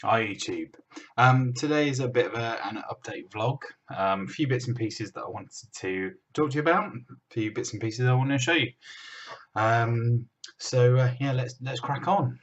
Hi YouTube. Today is a bit of an update vlog. A few bits and pieces that I wanted to talk to you about. A few bits and pieces I want to show you. Yeah, let's crack on.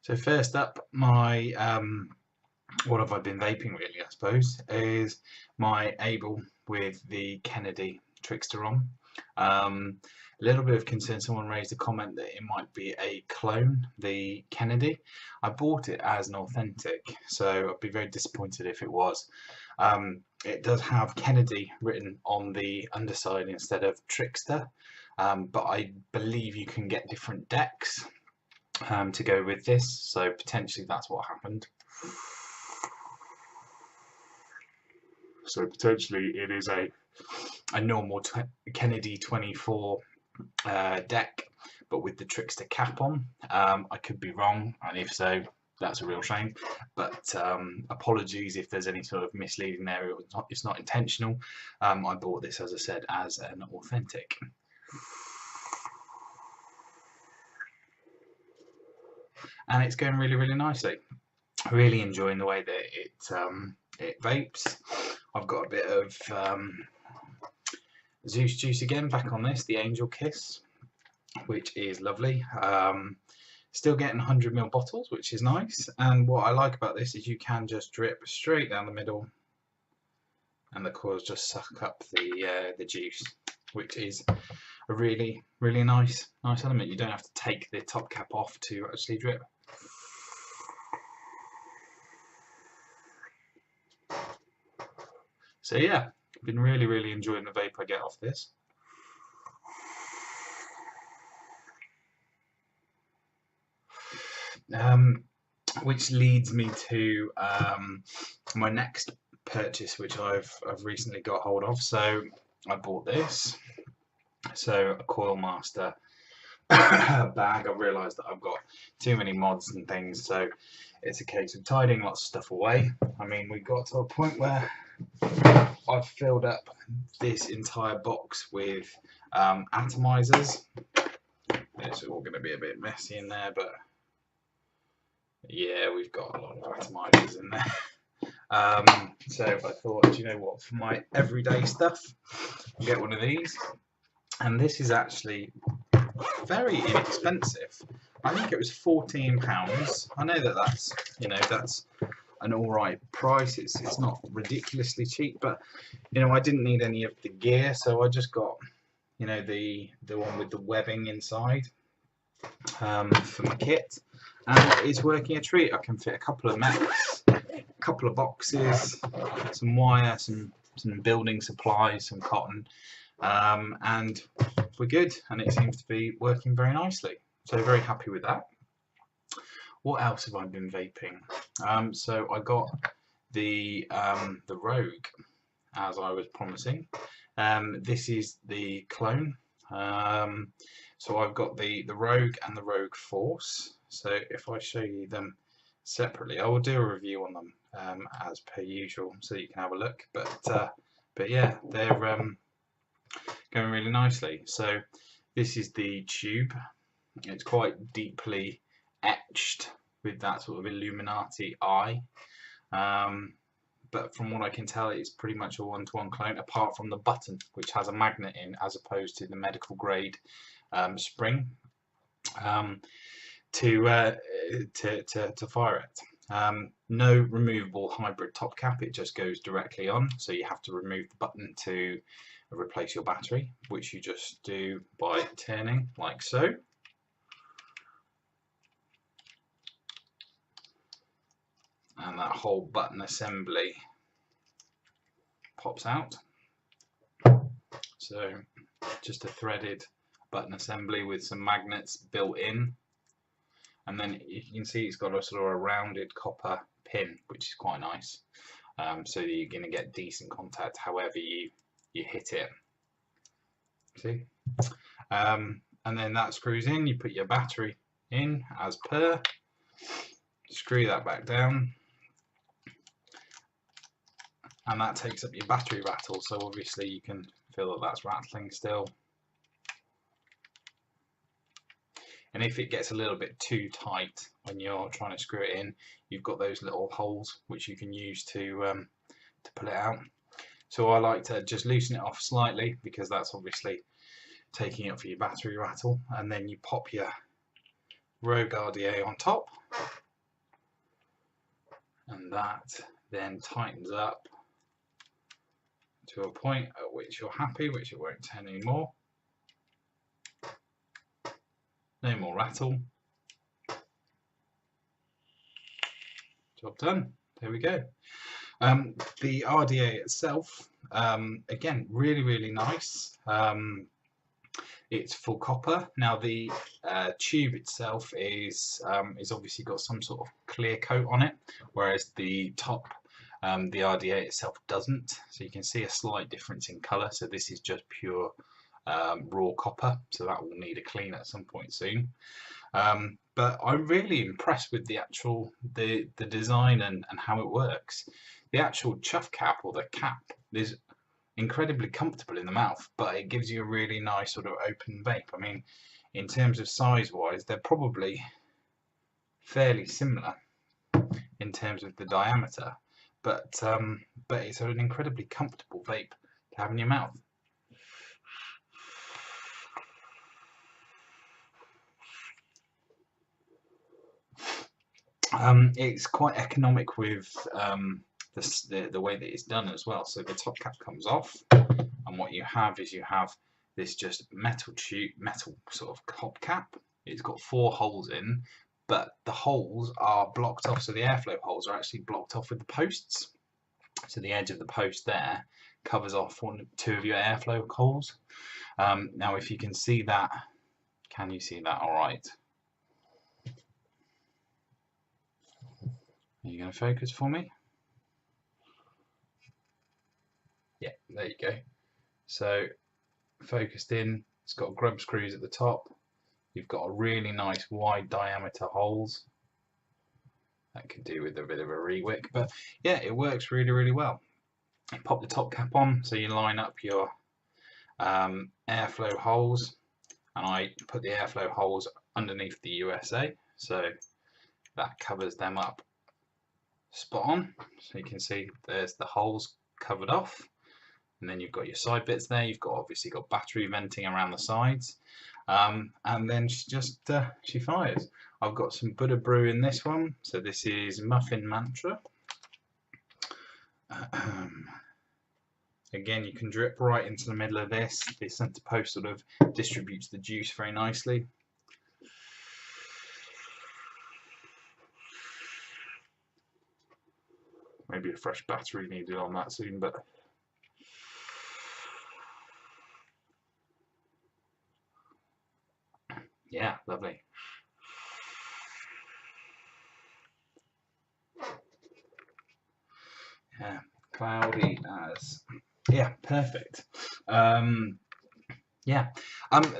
So first up, my what have I been vaping really? I suppose is my Able with the Kennedy Trickster on. A little bit of concern, someone raised a comment that it might be a clone, the Kennedy. I bought it as an authentic, so I'd be very disappointed if it was. It does have Kennedy written on the underside instead of Trickster, but I believe you can get different decks to go with this, so potentially that's what happened. So potentially it is a normal Kennedy 24 deck, but with the Trickster cap on. I could be wrong, and if so, that's a real shame. But apologies if there's any sort of misleading there. It's not intentional. I bought this, as I said, as an authentic. And it's going really, really nicely. Really enjoying the way that it vapes. I've got a bit of Zeus juice again back on this, the Angel Kiss, which is lovely. Still getting 100ml bottles, which is nice. And what I like about this is you can just drip straight down the middle, and the coils just suck up the juice, which is a really, really nice element. You don't have to take the top cap off to actually drip. So yeah, been really, really enjoying the vape I get off this. Which leads me to my next purchase, which I've recently got hold of. So I bought this, so a Coil Master bag. I realised that I've got too many mods and things, so it's a case of tidying lots of stuff away. I mean, we got to a point where I've filled up this entire box with atomizers. It's all going to be a bit messy in there, but yeah, we've got a lot of atomizers in there. So I thought, you know what, for my everyday stuff, I'll get one of these. And this is actually very inexpensive. I think it was £14. I know that that's an alright price. It's not ridiculously cheap, but I didn't need any of the gear, so I just got the one with the webbing inside for my kit, and it's working a treat. I can fit a couple of mechs, a couple of boxes, some wire, some building supplies, some cotton, and we're good, and it seems to be working very nicely, so very happy with that. What else have I been vaping? So I got the Rogue, as I was promising. This is the clone. So I've got the Rogue and the Rogue Force. So if I show you them separately, I will do a review on them as per usual, so you can have a look. But yeah, they're going really nicely. So this is the tube. It's quite deeply etched with that sort of Illuminati eye. But from what I can tell, it's pretty much a one-to-one clone, apart from the button, which has a magnet in, as opposed to the medical grade spring to fire it. No removable hybrid top cap; it just goes directly on. So you have to remove the button to replace your battery, which you just do by turning like so. And that whole button assembly pops out. So just a threaded button assembly with some magnets built in, and then you can see it's got a sort of a rounded copper pin, which is quite nice, so that you're going to get decent contact however you hit it. See, and then that screws in. You put your battery in as per, screw that back down, and that takes up your battery rattle, so obviously you can feel that that's rattling still. And if it gets a little bit too tight when you're trying to screw it in, you've got those little holes which you can use to pull it out. So I like to just loosen it off slightly, because that's obviously taking it for your battery rattle, and then you pop your Rogue RDA on top, and that then tightens up to a point at which you're happy, which it won't turn anymore. No more rattle. Job done. There we go. The RDA itself, again, really nice. It's full copper. Now the tube itself is obviously got some sort of clear coat on it, whereas the top, the RDA itself doesn't. So you can see a slight difference in colour. So this is just pure raw copper, so that will need a clean at some point soon. But I'm really impressed with the actual the design and how it works. The actual chuff cap, or the cap, is incredibly comfortable in the mouth, but it gives you a really nice sort of open vape. I mean, in terms of size wise, they're probably fairly similar in terms of the diameter, but it's an incredibly comfortable vape to have in your mouth. It's quite economic with the way that it's done as well. So the top cap comes off, and what you have is you have this just metal sort of top cap. It's got 4 holes in, but the holes are blocked off, so the airflow holes are actually blocked off with the posts. So the edge of the post there covers off 2 of your airflow holes. Now if you can see that, can you see that all right? Are you going to focus for me? Yeah, there you go. So focused in, it's got grub screws at the top. You've got a really nice wide diameter holes. That could do with a bit of a rewick, but yeah, it works really well. You pop the top cap on, so you line up your airflow holes, and I put the airflow holes underneath the USA, so that covers them up spot on. So you can see there's the holes covered off, and then you've got your side bits there. You've got obviously got battery venting around the sides, and then she fires. I've got some Buddha Brew in this one, so this is Muffin Mantra. Again, you can drip right into the middle of this. The center post sort of distributes the juice very nicely. Maybe a fresh battery needed on that soon, but yeah, lovely. Yeah, cloudy as, yeah, perfect. Yeah,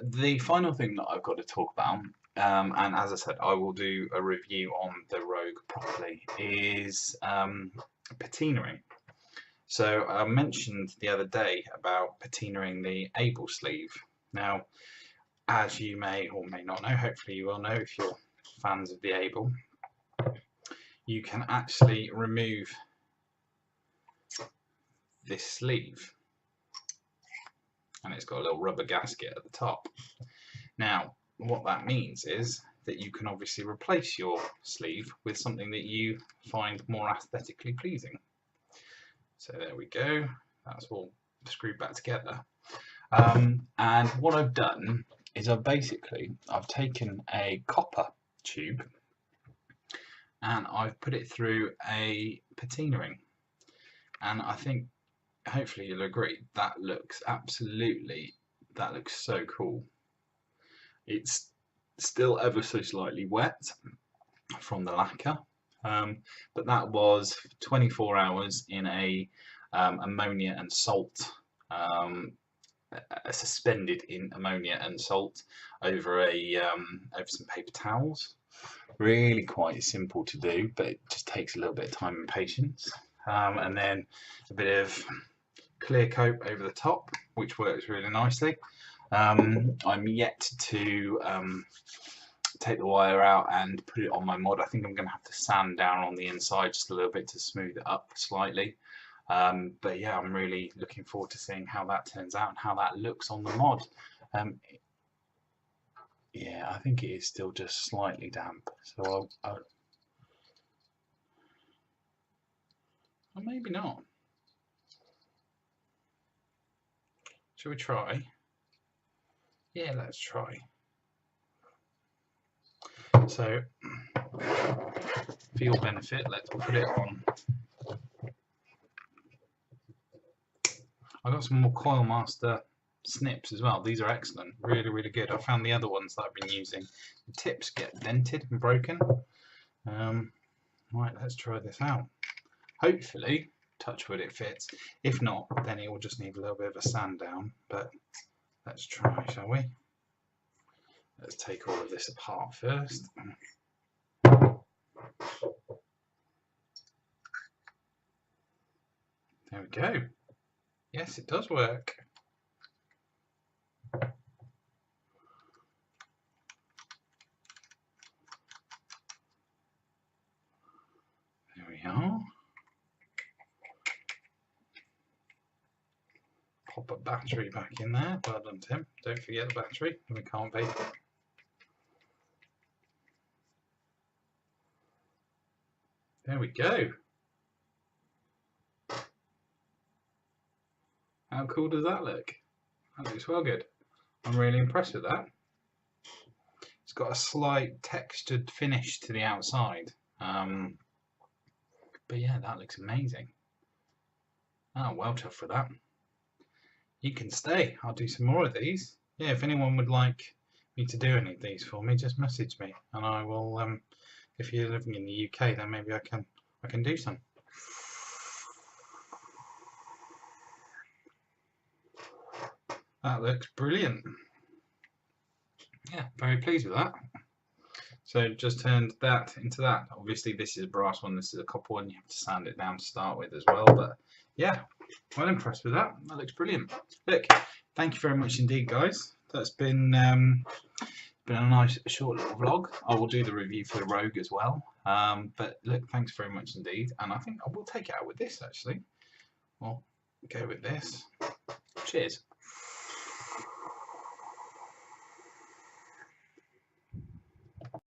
the final thing that I've got to talk about, and as I said, I will do a review on the Rogue properly, is patinaing. So I mentioned the other day about patinaing the Able sleeve. Now, as you may or may not know, hopefully you will know if you're fans of the Able, you can actually remove this sleeve, and it's got a little rubber gasket at the top. Now, what that means is that you can obviously replace your sleeve with something that you find more aesthetically pleasing. So there we go, that's all screwed back together. And what I've done is I've taken a copper tube and I've put it through a patina ring, and I think hopefully you'll agree that looks so cool. It's still ever so slightly wet from the lacquer, but that was 24 hours in a ammonia and salt, suspended in ammonia and salt over some paper towels. Really quite simple to do, but it just takes a little bit of time and patience. And then a bit of clear coat over the top, which works really nicely. I'm yet to take the wire out and put it on my mod. I think I'm going to have to sand down on the inside just a little bit to smooth it up slightly. But yeah, I'm really looking forward to seeing how that turns out and how that looks on the mod. Yeah, I think it is still just slightly damp, so or maybe not. Shall we try? Yeah, let's try. So, for your benefit, let's put it on. I got some more Coil Master snips as well. These are excellent, really, really good. I found the other ones that I've been using, the tips get dented and broken. Right, let's try this out. Hopefully, touch wood, it fits. If not, then it will just need a little bit of a sand down. But let's try, shall we? Let's take all of this apart first. There we go. Yes, it does work. There we are. Pop a battery back in there. Well done, Tim. Don't forget the battery. We can't vape it. There we go. How cool does that look? That looks well good. I'm really impressed with that. It's got a slight textured finish to the outside. But yeah, that looks amazing. Oh, well tough for that. You can stay. I'll do some more of these. Yeah, if anyone would like me to do any of these for me, just message me and I will. If you're living in the UK, then maybe I can do some. That looks brilliant. Yeah, very pleased with that. So just turned that into that. Obviously this is a brass one, this is a copper one. You have to sand it down to start with as well. But yeah, well impressed with that. That looks brilliant. Look, thank you very much indeed, guys. That's been a nice short little vlog. I will do the review for the Rogue as well. But look, thanks very much indeed. And I think I will take it out with this actually. Well, go with this. Cheers.